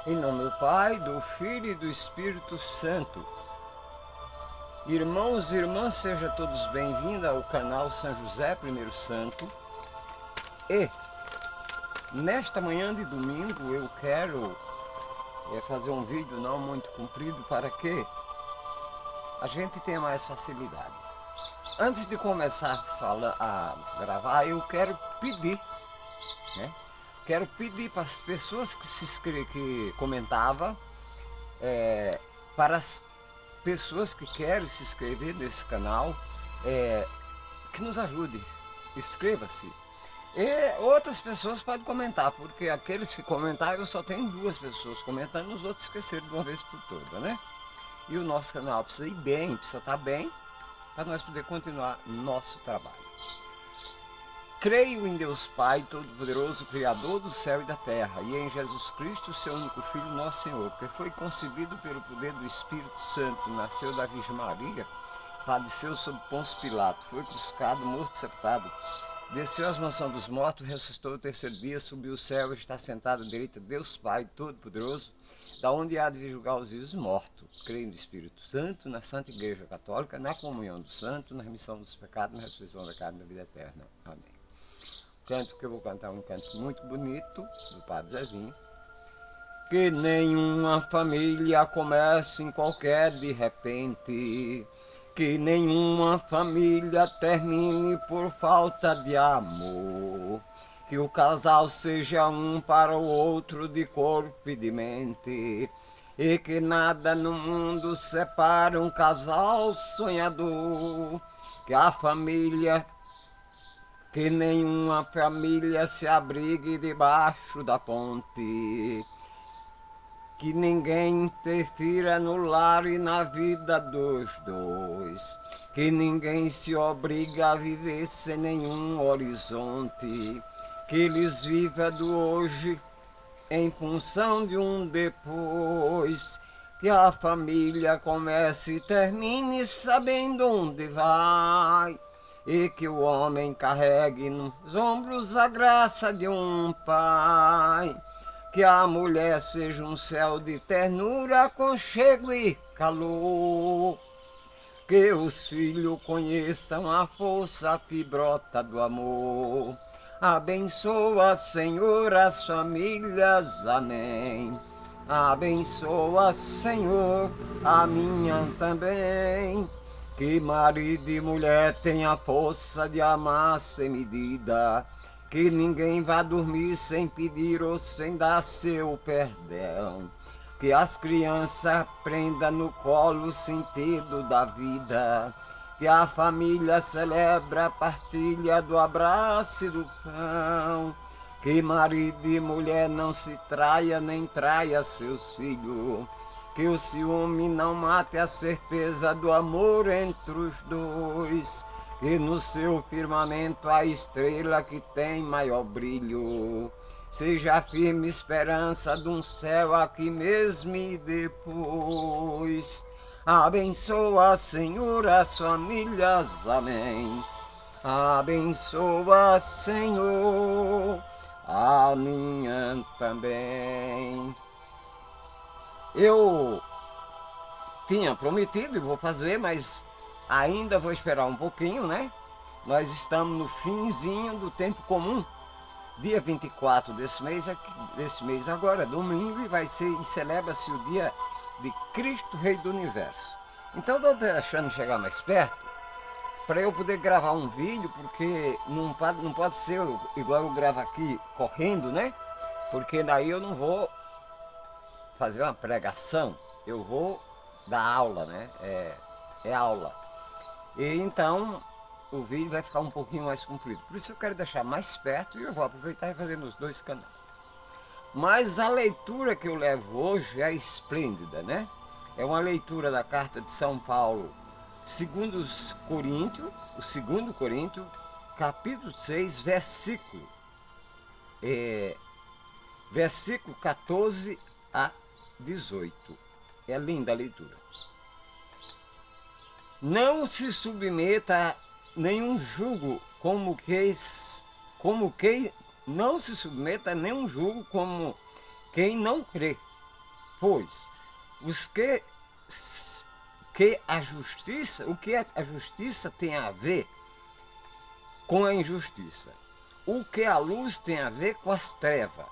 Em nome do Pai, do Filho e do Espírito Santo. Irmãos e irmãs, sejam todos bem-vindos ao canal São José Primeiro Santo. E nesta manhã de domingo eu quero fazer um vídeo não muito comprido para que a gente tenha mais facilidade. Antes de começar a gravar, eu quero pedir, né? Quero pedir para as pessoas que comentavam, para as pessoas que querem se inscrever nesse canal, que nos ajude. Inscreva-se. E outras pessoas podem comentar, porque aqueles que comentaram só tem 2 pessoas comentando, os outros esqueceram de uma vez por toda, né? E o nosso canal precisa ir bem, precisa estar bem, para nós poder continuar nosso trabalho. Creio em Deus Pai Todo-Poderoso, Criador do céu e da terra, e em Jesus Cristo, seu único Filho, nosso Senhor, que foi concebido pelo poder do Espírito Santo, nasceu da Virgem Maria, padeceu sob Pôncio Pilato, foi crucificado, morto e sepultado, desceu às mansões dos mortos, ressuscitou o terceiro dia, subiu ao céu e está sentado à direita de Deus Pai Todo-Poderoso, da onde há de vir julgar os vivos e os mortos. Creio no Espírito Santo, na Santa Igreja Católica, na comunhão do santo, na remissão dos pecados, na ressurreição da carne e da vida eterna. Amém. O canto que eu vou cantar é um canto muito bonito, do Padre Zezinho. Que nenhuma família comece em qualquer de repente, que nenhuma família termine por falta de amor, que o casal seja um para o outro de corpo e de mente, e que nada no mundo separe um casal sonhador, que nenhuma família se abrigue debaixo da ponte, que ninguém interfira no lar e na vida dos dois, que ninguém se obrigue a viver sem nenhum horizonte, que eles vivam do hoje em função de um depois, que a família comece e termine sabendo onde vai, e que o homem carregue nos ombros a graça de um pai, que a mulher seja um céu de ternura, aconchego e calor, que os filhos conheçam a força que brota do amor. Abençoa, Senhor, as famílias, amém. Abençoa, Senhor, a minha também. Que marido e mulher tenha força de amar sem medida, que ninguém vá dormir sem pedir ou sem dar seu perdão, que as crianças aprendam no colo o sentido da vida, que a família celebra a partilha do abraço e do pão, que marido e mulher não se traia nem traia seus filhos, que o ciúme não mate a certeza do amor entre os dois, que no seu firmamento a estrela que tem maior brilho seja a firme esperança de um céu aqui mesmo e depois. Abençoa, Senhor, as famílias, amém. Abençoa, Senhor, a minha também. Eu tinha prometido e vou fazer, mas ainda vou esperar um pouquinho, né? Nós estamos no finzinho do tempo comum. Dia 24 desse mês agora, domingo, e celebra-se o dia de Cristo Rei do Universo. Então estou deixando chegar mais perto para eu poder gravar um vídeo, porque não pode ser igual eu gravo aqui correndo, né? Porque daí eu não vou fazer uma pregação, eu vou dar aula, né? É aula. E então o vídeo vai ficar um pouquinho mais comprido. Por isso eu quero deixar mais perto e eu vou aproveitar e fazer nos 2 canais. Mas a leitura que eu levo hoje é esplêndida, né? É uma leitura da carta de São Paulo, segundo Coríntios, capítulo 6, versículo 14 a 18. É linda a leitura. Não se submeta a nenhum jugo não se submeta a nenhum jugo como quem não crê, Pois os que a justiça, o que a justiça tem a ver com a injustiça? O que a luz tem a ver com as trevas?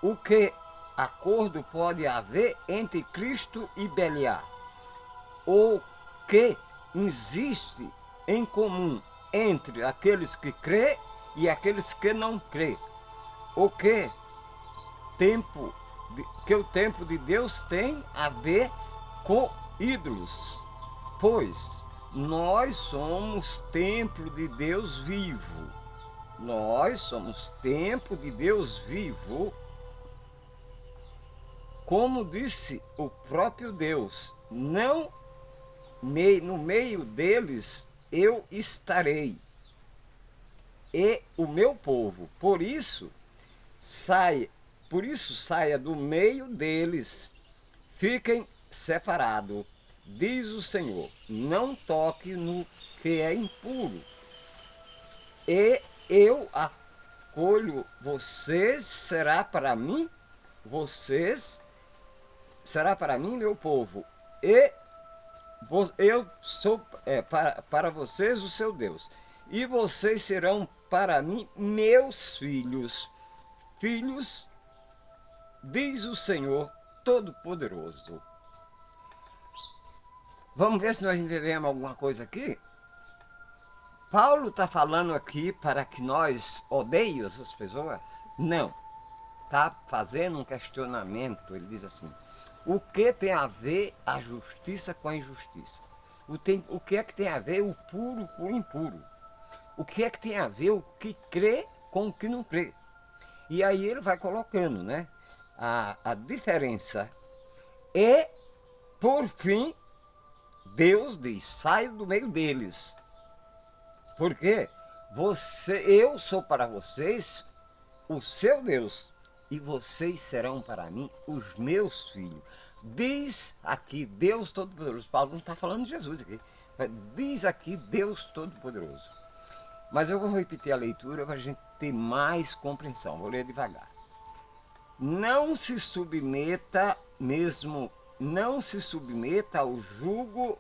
O que acordo pode haver entre Cristo e Beliar? O que existe em comum entre aqueles que crê e aqueles que não crê? O que o tempo de Deus tem a ver com ídolos? Pois nós somos templo de Deus vivo. Nós somos templo de Deus vivo. Como disse o próprio Deus, no meio deles eu estarei, e o meu povo. Por isso saia do meio deles, fiquem separados, diz o Senhor. Não toque no que é impuro, e eu acolho vocês, será para mim meu povo, e eu sou para vocês o seu Deus, e vocês serão para mim meus filhos, diz o Senhor Todo-Poderoso. Vamos ver se nós entendemos alguma coisa aqui. Paulo está falando aqui para que nós odiemos as pessoas? Não. Está fazendo um questionamento. Ele diz assim: o que tem a ver a justiça com a injustiça? O que é que tem a ver o puro com o impuro? O que é que tem a ver o que crê com o que não crê? E aí ele vai colocando, né, a diferença. E, por fim, Deus diz: saia do meio deles. Porque eu sou para vocês o seu Deus, e vocês serão para mim os meus filhos. Diz aqui Deus Todo-Poderoso. Paulo não está falando de Jesus aqui. Diz aqui Deus Todo-Poderoso. Mas eu vou repetir a leitura para a gente ter mais compreensão. Vou ler devagar. Não se submeta ao jugo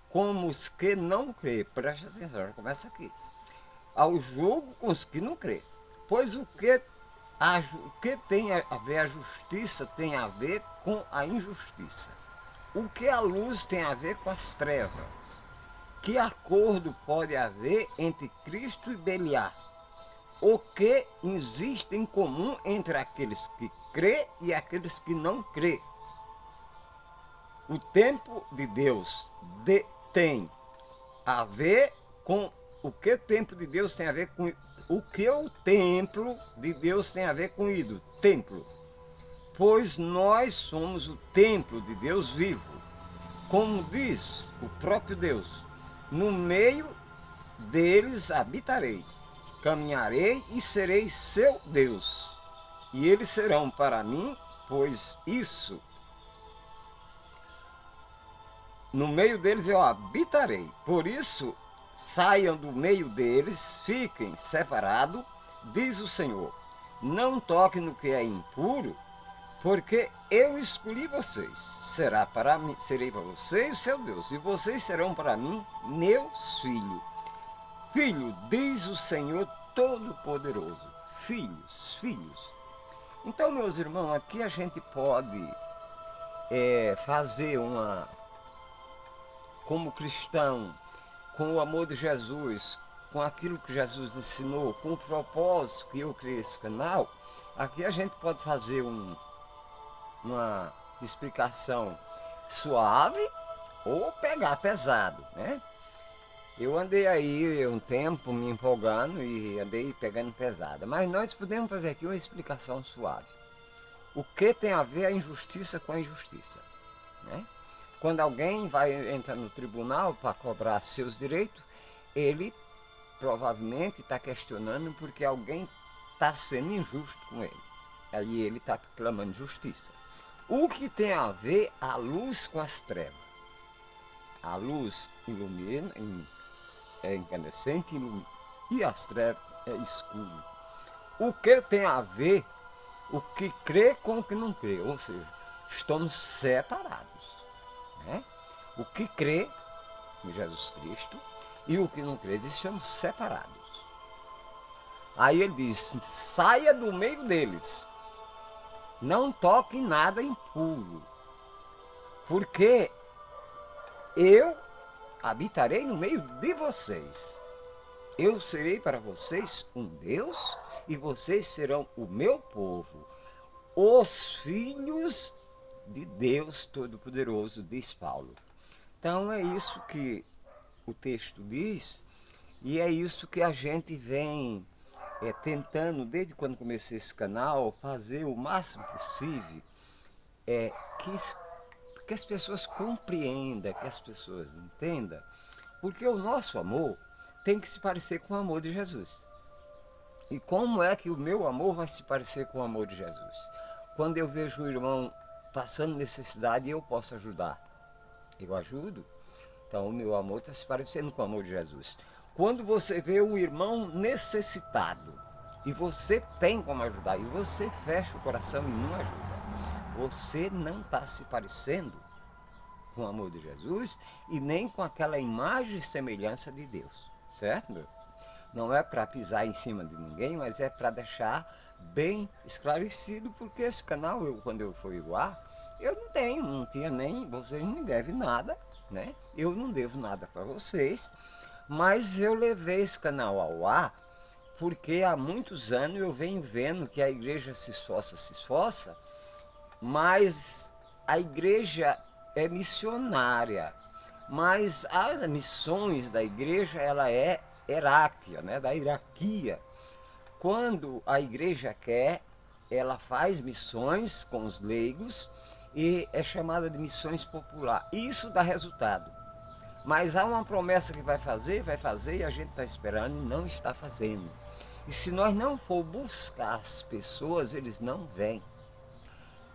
como os que não crê. Presta atenção, já começa aqui. Ao jugo com os que não crê. Pois o que tem a ver a justiça tem a ver com a injustiça. O que a luz tem a ver com as trevas? Que acordo pode haver entre Cristo e Beliar? O que existe em comum entre aqueles que crê e aqueles que não crê? O tempo de Deus tem a ver com o que o tempo de Deus tem a ver com o que o templo de Deus tem a ver com ídolo, templo. Pois nós somos o templo de Deus vivo. Como diz o próprio Deus: no meio deles habitarei, caminharei e serei seu Deus, e eles serão para mim, pois isso, no meio deles eu habitarei. Por isso, saiam do meio deles, fiquem separados, diz o Senhor. Não toquem no que é impuro, porque eu escolhi vocês. Serei para vocês o seu Deus, e vocês serão para mim meus filhos. Filho, diz o Senhor Todo-Poderoso. Filhos. Então, meus irmãos, aqui a gente pode fazer como cristão, com o amor de Jesus, com aquilo que Jesus ensinou, com o propósito que eu criei esse canal, aqui a gente pode fazer uma explicação suave ou pegar pesado, né? Eu andei aí um tempo me empolgando e andei pegando pesada, mas nós podemos fazer aqui uma explicação suave. O que tem a ver a injustiça com a injustiça, né? Quando alguém vai entrar no tribunal para cobrar seus direitos, ele provavelmente está questionando porque alguém está sendo injusto com ele. Aí ele está clamando justiça. O que tem a ver a luz com as trevas? A luz ilumina, é incandescente, ilumina, e as trevas é escuro. O que tem a ver o que crê com o que não crê? Ou seja, estamos separados, né? O que crê em Jesus Cristo e o que não crê, estamos separados. Aí ele diz, saia do meio deles, não toque em nada impuro, porque eu habitarei no meio de vocês. Eu serei para vocês um Deus e vocês serão o meu povo, os filhos de Deus Todo-Poderoso, diz Paulo. Então é isso que o texto diz e é isso que a gente vem tentando, desde quando comecei esse canal, fazer o máximo possível que as pessoas compreendam, que as pessoas entendam, porque o nosso amor tem que se parecer com o amor de Jesus. E como é que o meu amor vai se parecer com o amor de Jesus? Quando eu vejo um irmão passando necessidade e eu posso ajudar, eu ajudo. Então o meu amor está se parecendo com o amor de Jesus. Quando você vê um irmão necessitado e você tem como ajudar e você fecha o coração e não ajuda, você não está se parecendo com o amor de Jesus e nem com aquela imagem e semelhança de Deus, certo, meu? Não é para pisar em cima de ninguém, mas é para deixar bem esclarecido, porque esse canal, quando eu fui ao ar, eu não tinha nem, vocês não me devem nada, né? Eu não devo nada para vocês, mas eu levei esse canal ao ar porque há muitos anos eu venho vendo que a igreja se esforça, mas a igreja é missionária, mas as missões da igreja ela é hierárquia, né? Da hierarquia. Quando a igreja quer, ela faz missões com os leigos e é chamada de missões popular. Isso dá resultado. Mas há uma promessa que vai fazer e a gente está esperando e não está fazendo. E se nós não for buscar as pessoas, eles não vêm.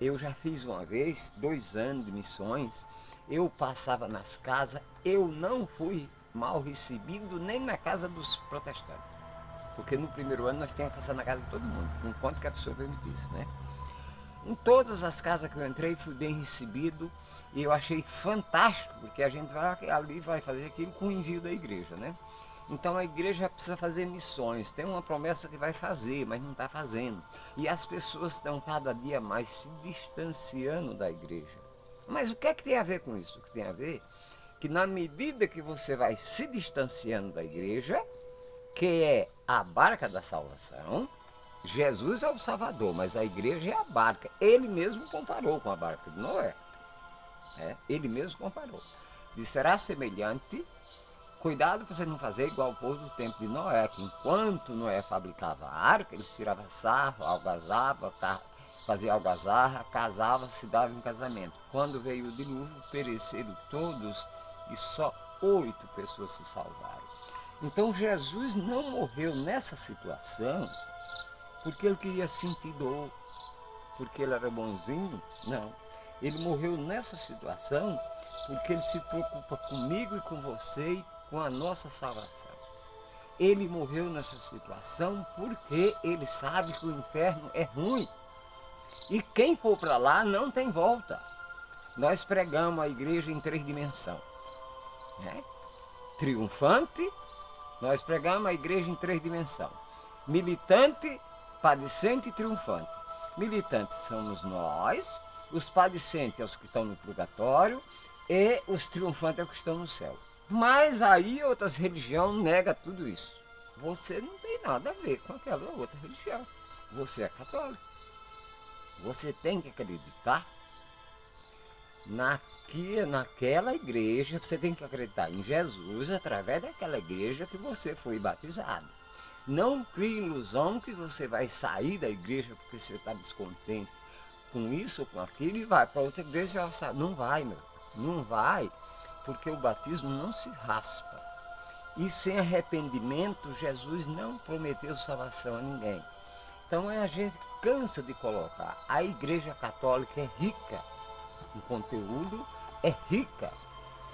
Eu já fiz uma vez, 2 anos de missões, eu passava nas casas, eu não fui mal recebido nem na casa dos protestantes. Porque no primeiro ano nós tínhamos que passar na casa de todo mundo, com quanto que a pessoa permitisse, né? Em todas as casas que eu entrei, fui bem recebido e eu achei fantástico, porque a gente vai ali vai fazer aquilo com o envio da igreja, né? Então a igreja precisa fazer missões, tem uma promessa que vai fazer, mas não está fazendo. E as pessoas estão cada dia mais se distanciando da igreja. Mas o que é que tem a ver com isso? O que tem a ver que na medida que você vai se distanciando da igreja, que é a barca da salvação, Jesus é o Salvador, mas a igreja é a barca. Ele mesmo comparou com a barca de Noé. Ele mesmo comparou. Diz, será semelhante. Cuidado para você não fazer igual o povo do tempo de Noé, que enquanto Noé fabricava a arca, ele tirava sarro, algazava, fazia algazarra, casava, se dava em casamento. Quando veio o dilúvio, pereceram todos e só 8 pessoas se salvaram. Então Jesus não morreu nessa situação porque ele queria sentir dor, porque ele era bonzinho, não. Ele morreu nessa situação porque ele se preocupa comigo e com você e com a nossa salvação. Ele morreu nessa situação porque ele sabe que o inferno é ruim. E quem for para lá não tem volta. Nós pregamos a igreja em 3 dimensões. Né? Triunfante, nós pregamos a igreja em 3 dimensões. Militante, padecente e triunfante. Militantes somos nós, os padecentes são os que estão no purgatório e os triunfantes são os que estão no céu. Mas aí outras religiões negam tudo isso. Você não tem nada a ver com aquela outra religião. Você é católico. Você tem que acreditar naquela igreja, você tem que acreditar em Jesus através daquela igreja que você foi batizado. Não crie ilusão que você vai sair da igreja porque você está descontente com isso ou com aquilo e vai para outra igreja e vai sair. Não vai, meu. Não vai, porque o batismo não se raspa. E sem arrependimento, Jesus não prometeu salvação a ninguém. Então a gente cansa de colocar. A igreja católica é rica em conteúdo, é rica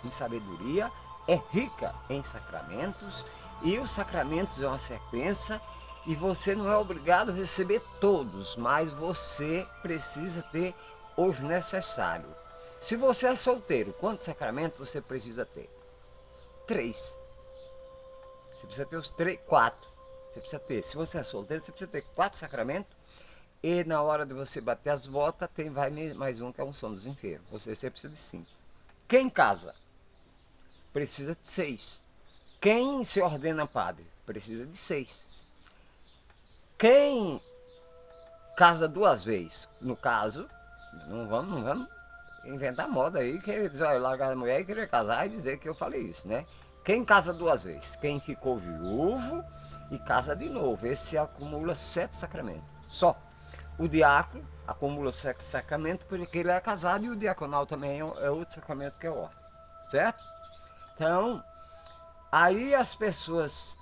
em sabedoria, é rica em sacramentos, e os sacramentos é uma sequência, e você não é obrigado a receber todos, mas você precisa ter os necessários. Se você é solteiro, quantos sacramentos você precisa ter? 3. Você precisa ter os 3, 4. Você precisa ter. Se você é solteiro, você precisa ter 4 sacramentos. E na hora de você bater as botas, vai mais um que é a unção dos enfermos. Você precisa de 5. Quem casa? Precisa de 6. Quem se ordena padre? Precisa de 6. Quem casa 2 vezes? No caso, não vamos inventar moda aí, que diz, olha, largar a mulher e querer casar e dizer que eu falei isso, né? Quem casa 2 vezes? Quem ficou viúvo e casa de novo. Esse acumula 7 sacramentos. Só. O diácono acumula 7 sacramentos porque ele é casado, e o diaconal também é outro sacramento que é ordem. Certo? Então, aí as pessoas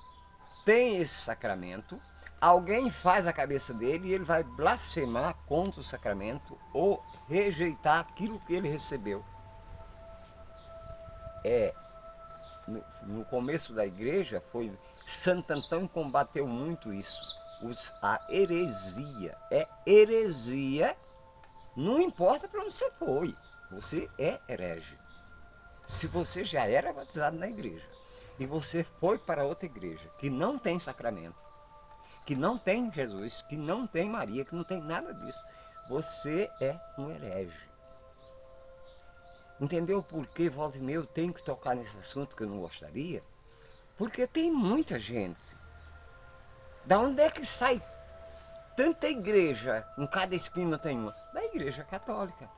têm esse sacramento, alguém faz a cabeça dele e ele vai blasfemar contra o sacramento ou rejeitar aquilo que ele recebeu. No começo da igreja, Santo Antão combateu muito isso. A heresia. É heresia, não importa para onde você foi, você é herege. Se você já era batizado na igreja e você foi para outra igreja que não tem sacramento, que não tem Jesus, que não tem Maria, que não tem nada disso, você é um herege. Entendeu por que, volta e meia, eu tenho que tocar nesse assunto que eu não gostaria? Porque tem muita gente. Da onde é que sai tanta igreja? Em cada esquina tem uma. Da igreja católica.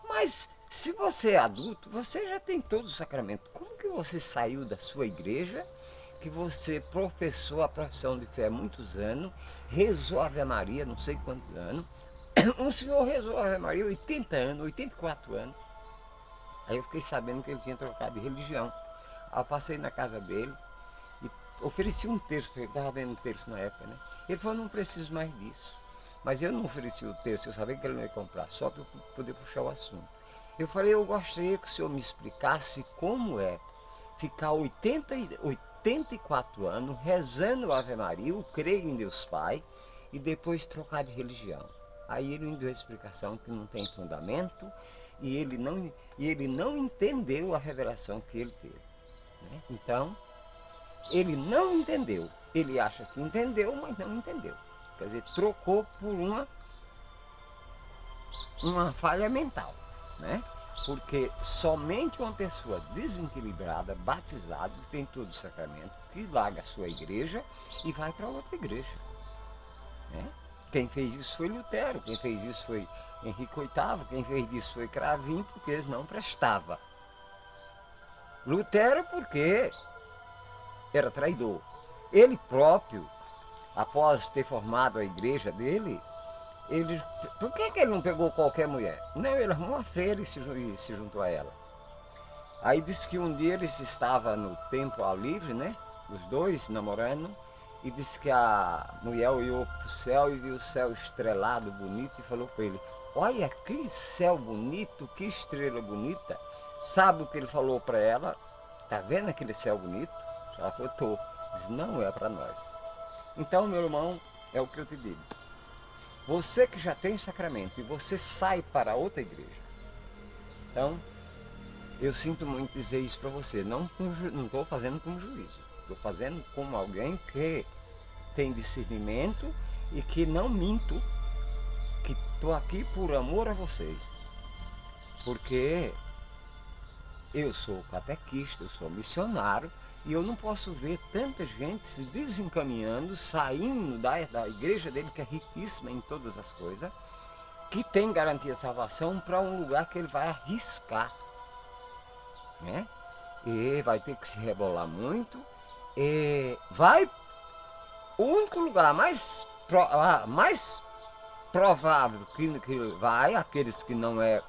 Mas se você é adulto, você já tem todos os sacramentos. Como que você saiu da sua igreja, que você professou a profissão de fé há muitos anos, rezou a Ave Maria, não sei quantos anos, um senhor rezou a Ave Maria 80 anos, 84 anos. Aí eu fiquei sabendo que ele tinha trocado de religião. Aí eu passei na casa dele e ofereci um terço, porque ele estava vendo um terço na época, né? Ele falou, não preciso mais disso. Mas eu não ofereci o terço, eu sabia que ele não ia comprar, só para eu poder puxar o assunto. Eu falei, eu gostaria que o senhor me explicasse como é ficar 84 anos rezando a Ave Maria, eu creio em Deus Pai, e depois trocar de religião. Aí ele me deu a explicação que não tem fundamento, e ele não entendeu a revelação que ele teve, né? Então, ele não entendeu. Ele acha que entendeu, mas não entendeu. Quer dizer, trocou por uma falha mental, né? Porque somente uma pessoa desequilibrada, batizada, que tem todo o sacramento, que larga a sua igreja e vai para outra igreja, né? Quem fez isso foi Lutero, quem fez isso foi Henrique VIII, quem fez isso foi Cravinho, porque eles não prestavam. Lutero porque era traidor. Ele próprio, após ter formado a igreja dele, por que ele não pegou qualquer mulher? Não, ele arrumou uma freira e se juntou a ela. Aí disse que um dia eles estavam no templo ao livre, né? Os dois namorando. E disse que a mulher olhou para o céu e viu o céu estrelado, bonito, e falou para ele, olha que céu bonito, que estrela bonita. Sabe o que ele falou para ela? Tá vendo aquele céu bonito? Ela falou, tô. Disse, não é para nós. Então, meu irmão, é o que eu te digo. Você que já tem sacramento e você sai para outra igreja. Então, eu sinto muito dizer isso para você. Não estou fazendo como juízo. Estou fazendo como alguém que tem discernimento e que não minto, que estou aqui por amor a vocês. Porque eu sou catequista, eu sou missionário, e eu não posso ver tanta gente se desencaminhando, saindo da igreja dele, que é riquíssima em todas as coisas, que tem garantia de salvação, para um lugar que ele vai arriscar, né? E vai ter que se rebolar muito, e o único lugar mais provável que vai, aqueles que não é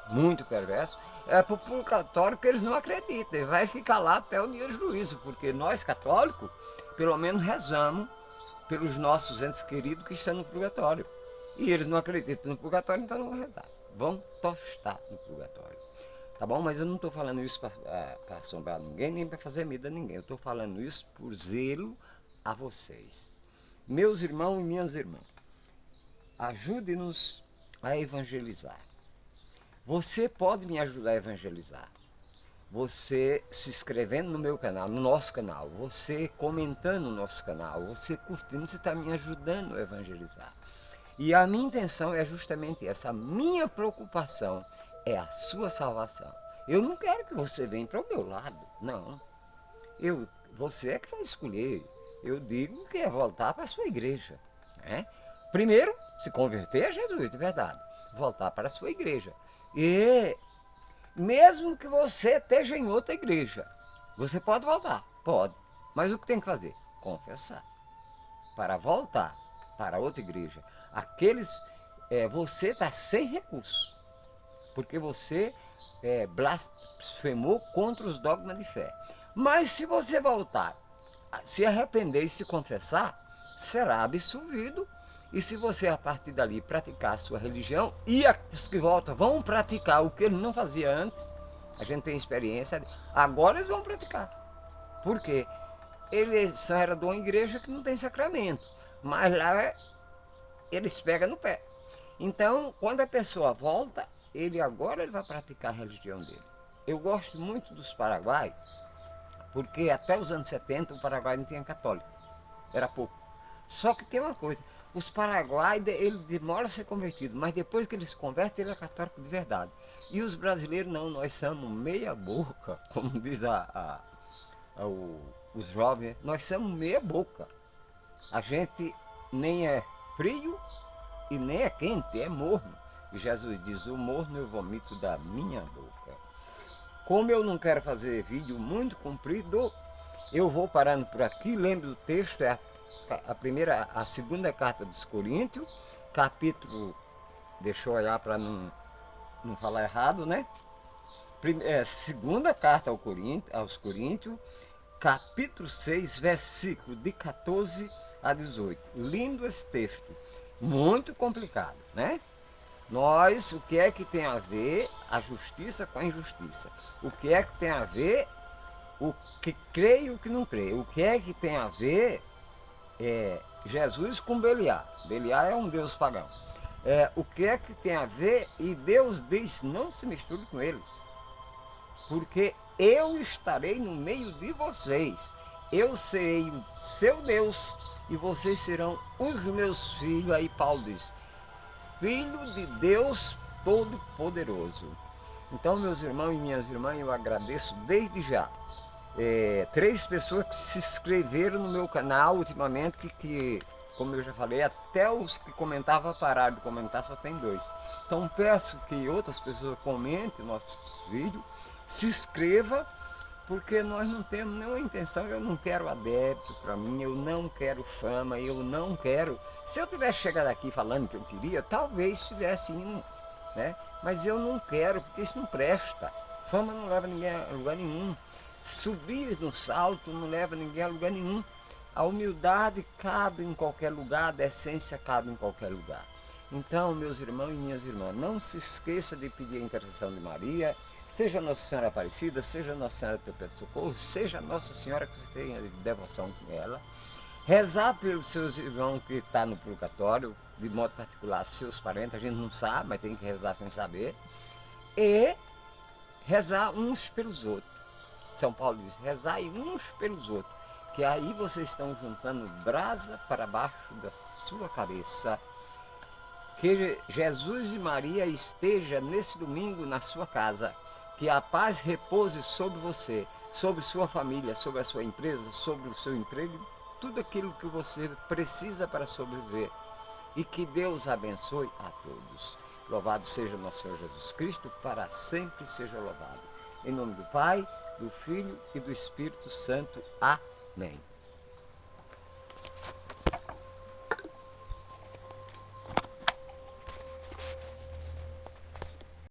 muito perverso, é para o purgatório, que eles não acreditam. Ele vai ficar lá até o dia do juízo, porque nós católicos, pelo menos rezamos pelos nossos entes queridos que estão no purgatório. E eles não acreditam no purgatório, então não vão rezar. Vão tostar no purgatório. Tá bom? Mas eu não estou falando isso para assombrar ninguém, nem para fazer medo a ninguém. Eu estou falando isso por zelo a vocês. Meus irmãos e minhas irmãs, ajude-nos a evangelizar. Você pode me ajudar a evangelizar. Você se inscrevendo no meu canal, no nosso canal, você comentando no nosso canal, você curtindo, você está me ajudando a evangelizar. E a minha intenção é justamente essa, a minha preocupação é a sua salvação. Eu não quero que você venha para o meu lado, não. Você é que vai escolher. Eu digo que é voltar para a sua igreja, né? Primeiro, se converter a Jesus de verdade, voltar para a sua igreja. E mesmo que você esteja em outra igreja, você pode voltar, pode. Mas o que tem que fazer? Confessar. Para voltar para outra igreja, você está sem recurso, porque você blasfemou contra os dogmas de fé. Mas se você voltar, se arrepender e se confessar, será absolvido. E se você a partir dali praticar a sua religião, e os que voltam vão praticar o que ele não fazia antes, a gente tem experiência, agora eles vão praticar. Por quê? Eles eram de uma igreja que não tem sacramento, mas lá eles pegam no pé. Então, quando a pessoa volta, ele vai praticar a religião dele. Eu gosto muito dos Paraguai, porque até os anos 70 o Paraguai não tinha católico, era pouco. Só que tem uma coisa, os paraguaios, ele demora a ser convertido, mas depois que ele se converte, ele é católico de verdade. E os brasileiros não, nós somos meia boca, como diz os jovens, nós somos meia boca. A gente nem é frio e nem é quente, é morno. E Jesus diz, o morno eu vomito da minha boca. Como eu não quero fazer vídeo muito comprido, eu vou parando por aqui. Lembre do texto, é a segunda carta dos Coríntios, capítulo, deixa eu olhar para não falar errado, né? Segunda carta aos Coríntios, capítulo 6, versículo de 14 a 18. Lindo esse texto, muito complicado, né? O que é que tem a ver a justiça com a injustiça? O que é que tem a ver o que crê e o que não crê? O que é que tem a ver Jesus com Beliar? Beliar é um deus pagão. O que é que tem a ver? E Deus diz, não se misture com eles, porque eu estarei no meio de vocês. Eu serei o seu Deus e vocês serão os meus filhos. Aí Paulo diz, filho de Deus Todo-Poderoso. Então, meus irmãos e minhas irmãs, eu agradeço desde já. 3 pessoas que se inscreveram no meu canal ultimamente, que como eu já falei, até os que comentavam pararam de comentar, só tem 2. Então peço que outras pessoas comentem nossos vídeos, se inscreva, porque nós não temos nenhuma intenção. Eu não quero adepto para mim, eu não quero fama, eu não quero. Se eu tivesse chegado aqui falando que eu queria, talvez tivesse né? Mas eu não quero, porque isso não presta. Fama não leva ninguém a lugar nenhum. Subir no salto não leva ninguém a lugar nenhum. A humildade cabe em qualquer lugar, a decência cabe em qualquer lugar. Então, meus irmãos e minhas irmãs, não se esqueça de pedir a intercessão de Maria, seja Nossa Senhora Aparecida, seja Nossa Senhora Perpétua Socorro, seja Nossa Senhora que você tenha devoção com ela. Rezar pelos seus irmãos que estão no purgatório, de modo particular, seus parentes, a gente não sabe, mas tem que rezar sem saber. E rezar uns pelos outros. São Paulo diz, rezai uns pelos outros, que aí vocês estão juntando brasa para baixo da sua cabeça. Que Jesus e Maria esteja nesse domingo na sua casa, que a paz repouse sobre você, sobre sua família, sobre a sua empresa, sobre o seu emprego, tudo aquilo que você precisa para sobreviver. E que Deus abençoe a todos. Louvado seja nosso Senhor Jesus Cristo, para sempre seja louvado. Em nome do Pai, do Filho e do Espírito Santo. Amém.